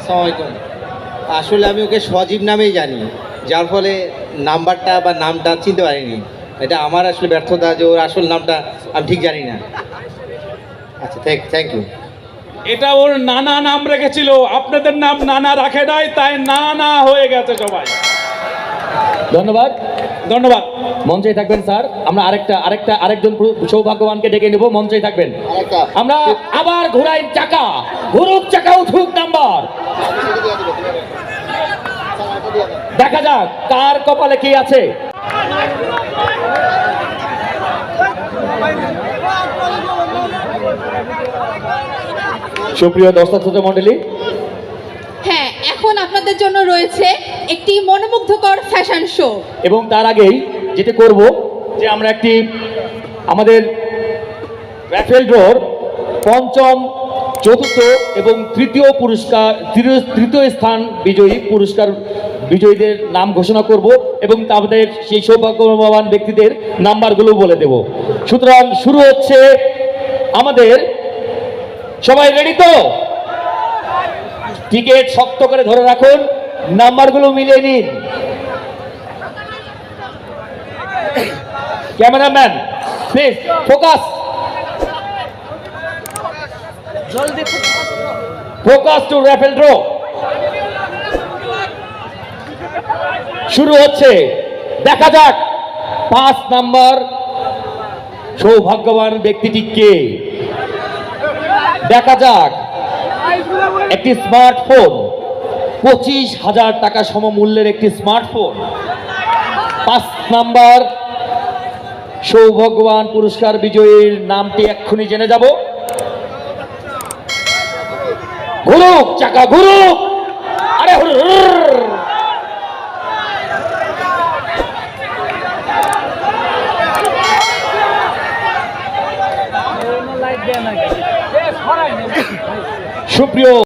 আসসালামাইকুম। আসলে আমি ওকে সজীব নামেই জানি, যার ফলে নাম্বারটা বা নামটা চিনতে পারিনি। এটা আমার আসলে ব্যর্থতা যে ওর আসল নামটা আমি ঠিক জানি না। আচ্ছা, থ্যাংক ইউ। এটা ওর নানা নাম রেখেছিল, আপনাদের নাম নানা রাখে নাই, তাই নানা হয়ে গেছে সবাই। ধন্যবাদ। ধন্যবাদ। মঞ্চে থাকবেন স্যার। আমরা আরেকজন সৌভাগ্যবানকে ডেকে নেব, মঞ্চে থাকবেন। আমরা আবার ঘোরাই চাকা, ঘুরুক চাকা, উঠুক নাম্বার। দেখা যাক কার কপালে কি আছে। সুপ্রিয় দর্শক শ্রোতা মণ্ডলী, হ্যাঁ, এখন আপনাদের জন্য রয়েছে একটি মনোমুগ্ধকর ফ্যাশন শো। এবং তার আগেই যেটা করব যে আমরা একটি আমাদের র্যাফেল ড্রর পঞ্চম, চতুর্থ এবং তৃতীয় স্থান বিজয়ীদের নাম ঘোষণা করব এবং তাদের সেই সৌভাগ্যবান ব্যক্তিদের নাম্বারগুলো বলে দেব। সুতরাং শুরু হচ্ছে আমাদের। সবাই রেডি তো? টিকেট শক্ত করে ধরে রাখুন, নাম্বারগুলো মিলিয়ে নিন। Cameraman please focus, focus two raffle draw. শুরু হচ্ছে, দেখা যাক 5 নাম্বার সৌভাগ্যবান ব্যক্তিটি কে। দেখা যাক একটি স্মার্টফোন, 25,000 টাকা সমমূল্যের একটি স্মার্টফোন। 5 নাম্বার সৌভাগ্যবান পুরস্কার বিজয়ীর নামটি এক্ষুনি জেনে যাব। ঘুরুক চাকা, ঘুরুক। আরে সুপ্রিয়